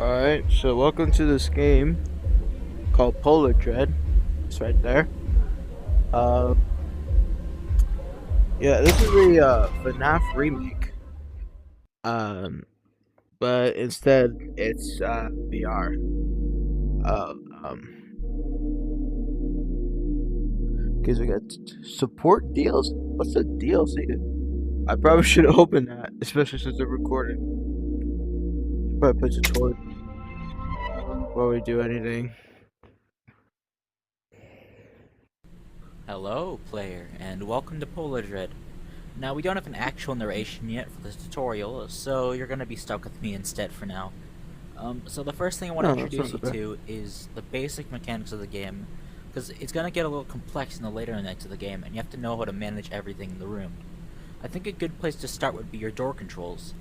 Alright, so welcome to this game called Polar Dread. It's right there. Uh, yeah, this is a FNAF remake. Um, but instead it's VR. Uh, because we got support deals. What's the DLC? I probably should open that, especially since they're recording. Should probably put tutorial before we do anything. Hello, player, and welcome to Polar Dread. Now, we don't have an actual narration yet for this tutorial, so you're gonna be stuck with me instead for now. So the first thing I want to No, that's not introduce so you bad. to is the basic mechanics of the game, because it's gonna get a little complex in the later nights of the game, and you have to know how to manage everything in the room. I think a good place to start would be your door controls.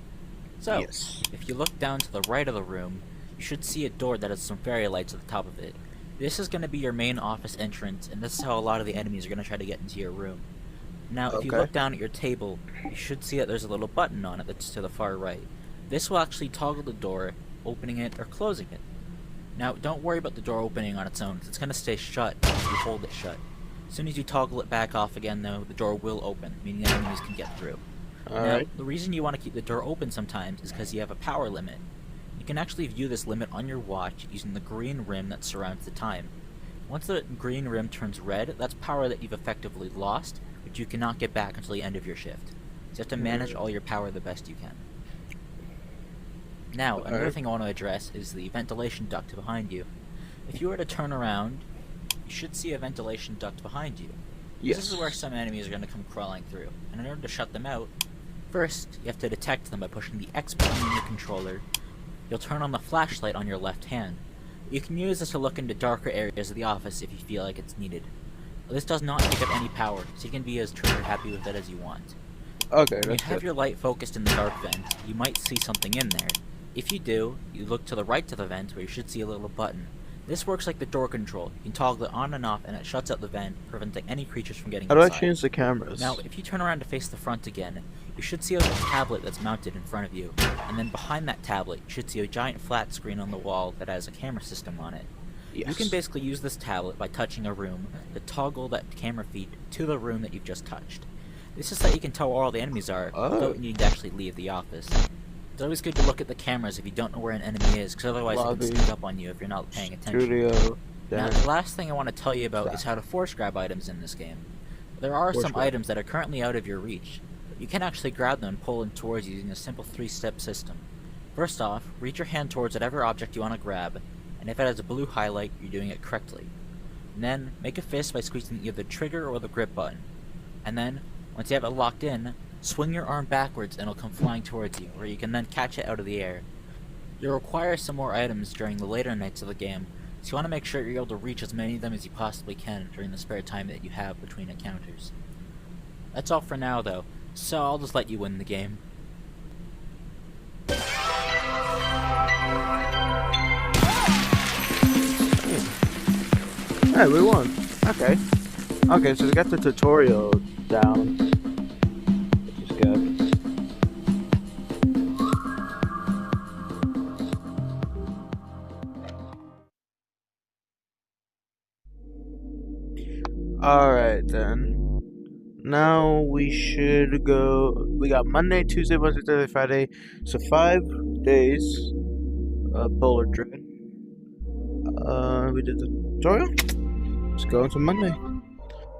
So, Yes. if you look down to the right of the room, you should see a door that has some fairy lights at the top of it. This is going to be your main office entrance, and this is how a lot of the enemies are going to try to get into your room. Now, if you Okay. look down at your table, you should see that there's a little button on it that's to the far right. This will actually toggle the door, opening it or closing it. Now, don't worry about the door opening on its own, because it's going to stay shut if you hold it shut. As soon as you toggle it back off again, though, the door will open, meaning that enemies can get through. Now, Alright. the reason you want to keep the door open sometimes is because you have a power limit. You can actually view this limit on your watch using the green rim that surrounds the time. Once the green rim turns red, that's power that you've effectively lost, which you cannot get back until the end of your shift. So you have to manage all your power the best you can. Now, another Alright. thing I want to address is the ventilation duct behind you. If you were to turn around, you should see a ventilation duct behind you. This is where Yes. some enemies are going to come crawling through, and in order to shut them out, first, you have to detect them by pushing the X button on your controller. You'll turn on the flashlight on your left hand. You can use this to look into darker areas of the office if you feel like it's needed. This does not take up any power, so you can be as trigger happy with it as you want. Okay, When you that's have good. your light focused in the dark vent, you might see something in there. If you do, you look to the right to the vent where you should see a little button. This works like the door control. You can toggle it on and off and it shuts out the vent, preventing any creatures from getting How do I inside. change the Now, cameras? if you turn around to face the front again, you should see a little tablet that's mounted in front of you, and then behind that tablet, you should see a giant flat screen on the wall that has a camera system on it. You can Yes. basically use this tablet by touching a room to toggle that camera feed to the room that you've just touched. This is so you can tell where all the enemies are Oh, without needing to actually leave the office. It's always good to look at the cameras if you don't know where an enemy is, because otherwise it can lobby, sneak up on you if you're not paying attention. studio, Now, then the last thing I want to tell you about is staff. how to force grab items in this game. There are Force some grab. items that are currently out of your reach, but you can actually grab them and pull them towards you using a simple 3-step system. First off, reach your hand towards whatever object you want to grab, and if it has a blue highlight, you're doing it correctly. And then, make a fist by squeezing either the trigger or the grip button. And then, once you have it locked in, swing your arm backwards and it'll come flying towards you, where you can then catch it out of the air. You'll require some more items during the later nights of the game, so you want to make sure you're able to reach as many of them as you possibly can during the spare time that you have between encounters. That's all for now though, so I'll just let you win the game. Hey, we won. Okay. Okay, so we got the tutorial down, which is good. Alright then. Now we should go. We got Monday, Tuesday, Wednesday, Thursday, Friday. So 5 days of Polar Dread. We did the tutorial. Let's go into Monday.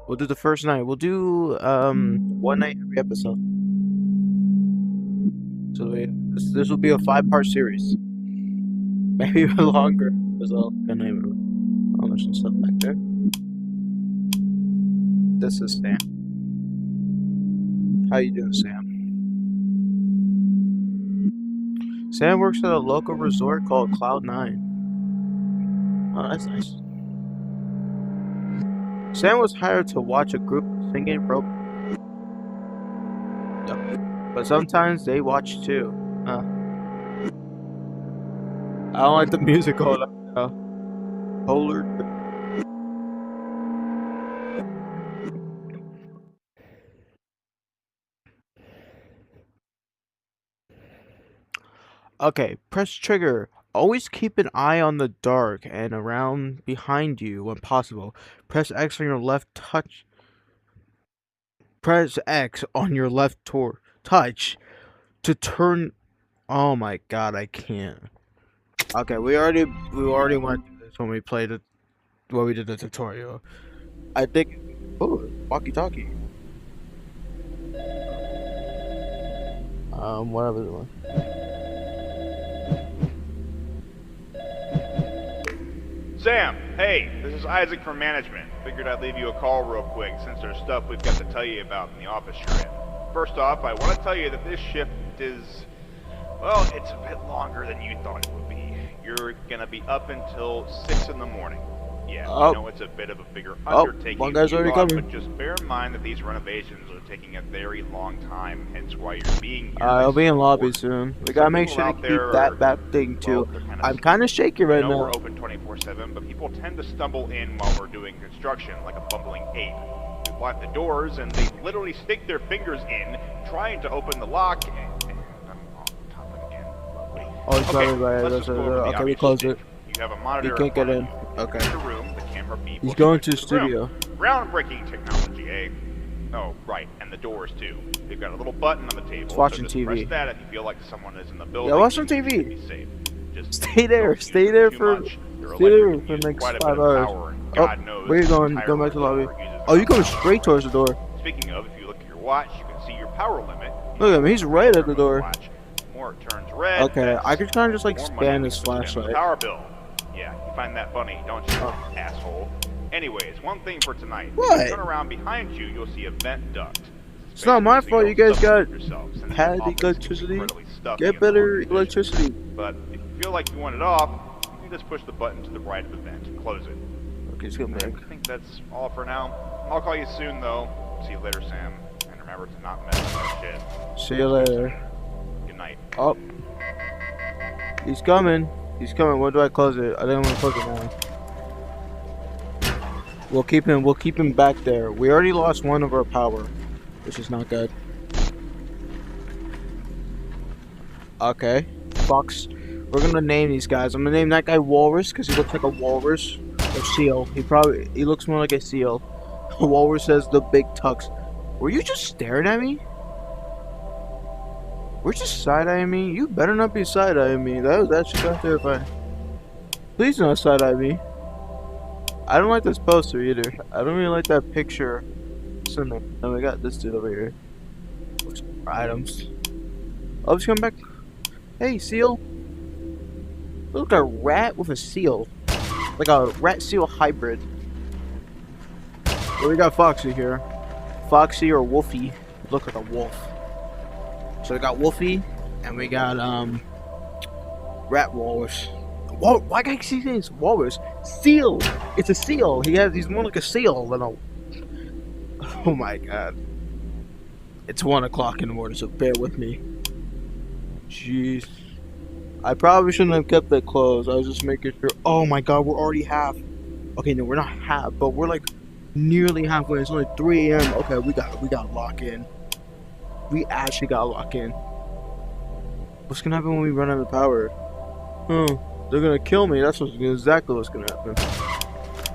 We'll do the first night. We'll do one night every episode. So this will be a 5-part series. Maybe even longer because I'll gonna how much stuff back there. This is Sam. How you doing, Sam? Sam works at a local resort called Cloud9. Oh, that's nice. Sam was hired to watch a group of singing robots. Yep. But sometimes they watch too. I don't like the music going on now. Polar. Okay, press trigger Always keep an eye on the dark and around behind you when possible. Press X on your left touch. Press X on your left touch to turn. Oh my god, I can't. Okay, we already went through this when we played it when we did the tutorial. I think. Oh, walkie-talkie. Whatever the one. Sam, hey, this is Isaac from management. Figured I'd leave you a call real quick since there's stuff we've got to tell you about in the office you're in. First off, I want to tell you that this shift is, well, it's a bit longer than you thought it would be. You're gonna be up until 6 in the morning. Yeah, I know it's a bit of a bigger undertaking, one guy's already coming. but just bear in mind that these renovations are taking a very long time, hence why you're being here. I'll be in lobby soon. We gotta make sure to keep that back thing too. I'm kind of shaky right I know now. we're open 24/7, but people tend to stumble in while we're doing construction like a bumbling ape. We lock the doors, and they literally stick their fingers in, trying to open the lock. And I'm on top again. Lovely. Oh, it's Okay, probably right. let's just go over the Okay, we obvious close shit. it. You have a monitor. You can't get in. Okay. Okay. The room, the camera beep. He's going to the studio. Groundbreaking technology, eh? Oh, right, and the doors too. They've got a little button on the table. He's watching so just TV. press that if you feel like someone is in the building. Yeah, watch some you should TV. be safe. Just Stay there. don't Stay use there too for. much. Your Stay there electric for the uses next quite a bit 5 of hours. power, and Oh, God knows where you the going? entire Go back to the lobby. floor uses Oh, you're about going 1 straight towards the door. Speaking of, if you look at your watch, you can see your power limit. Look at him. He's right at the door. Watch. The more it turns red, Okay, that's I could kind of just like more span money this we can spend on the flashlight. power bill. Yeah, you find that funny, don't you, Oh. asshole? Anyways, one thing for tonight. What? If you turn around behind you, you'll see a vent duct. It's not my Basically, fault so you guys don't got suffocate yourself, since bad your office is electricity. incredibly stuffy Get and better long-conditioned. electricity. But if you feel like you want it off, you can just push the button to the right of the vent and close it. Okay, let's get back. I think that's all for now. I'll call you soon, though. See you later, Sam. And remember to not mess with that shit. See you later. Good night. Oh, he's coming. He's coming. When do I close it? I didn't want to close it now. We'll keep him. We'll keep him back there. We already lost one of our power, which is not good. Okay, Fox. We're gonna name these guys. I'm gonna name that guy Walrus because he looks like a walrus or seal. He looks more like a seal. Walrus has the big tux. Were you just staring at me? We're just side-eyeing me? You better not be side-eyeing me. That was actually kind of terrifying. Please don't side-eye me. I don't like this poster either. I don't really like that picture. And we got this dude over here. What's our items? Oh, he's coming back. Hey, seal. Look, a rat with a seal. Like a rat-seal hybrid. Well, we got Foxy here. Foxy or Wolfie. Look like a wolf. So we got Wolfie, and we got Rat Walrus. Why can't I see this? Walrus? Seal! It's a seal! He's more like a seal than a... Oh my god. It's 1 o'clock in the morning, so bear with me. Jeez. I probably shouldn't have kept that closed. I was just making sure. Oh my god, we're already half. Okay, no, we're not half, but we're like nearly halfway. It's only 3 a.m. Okay, we got lock in. We actually got lock in. What's gonna happen when we run out of power? They're gonna kill me. That's exactly what's gonna happen.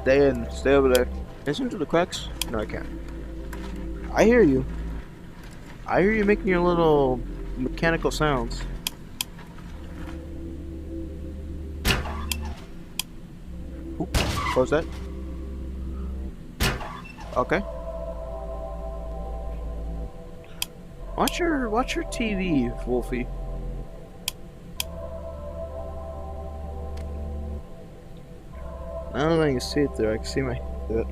Stay in. Stay over there. Listen to the cracks. No, I can't. I hear you. I hear you making your little mechanical sounds. Oop, close that. Okay. Watch your TV, Wolfie. I don't think I can see it there. I can see my head.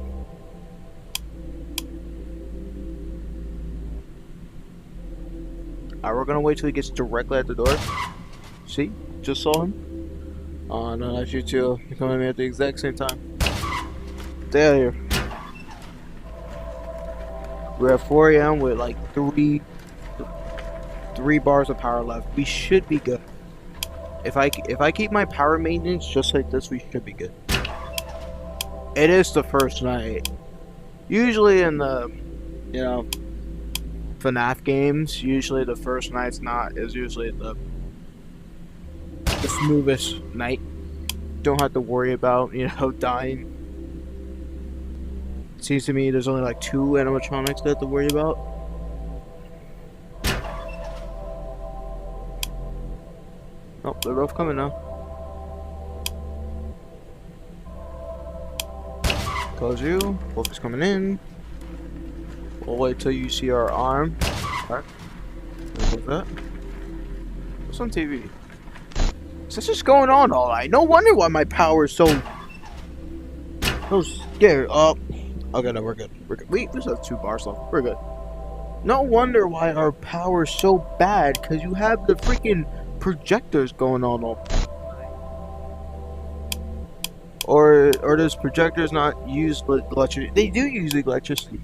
Alright, we're gonna wait till he gets directly at the door. See? Just saw him. Oh no, that's you too. You're coming at me at the exact same time. Stay out of here. We're at 4 a.m. with like three bars of power left. We should be good. If I keep my power maintenance just like this, we should be good. It is the first night. Usually in the, FNAF games, usually the first night's not, is usually the smoothest night. Don't have to worry about, dying. Seems to me there's only like 2 animatronics that I have to worry about. Oh, they're both coming now. Close you. Wolf is coming in. We'll wait till you see our arm. Alright. What's that? What's on TV? Is this just going on all night? No wonder why my power is so scared. Oh. Okay, no, we're good. We're good. We just have 2 bars left. We're good. No wonder why our power is so bad, because you have the freaking projectors going on all or does projectors not use electricity? They do use electricity.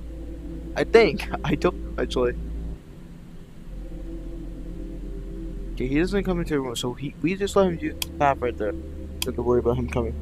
I think. I don't actually. Okay, he doesn't come into the room, so we just let him do the path right there. Don't have to worry about him coming.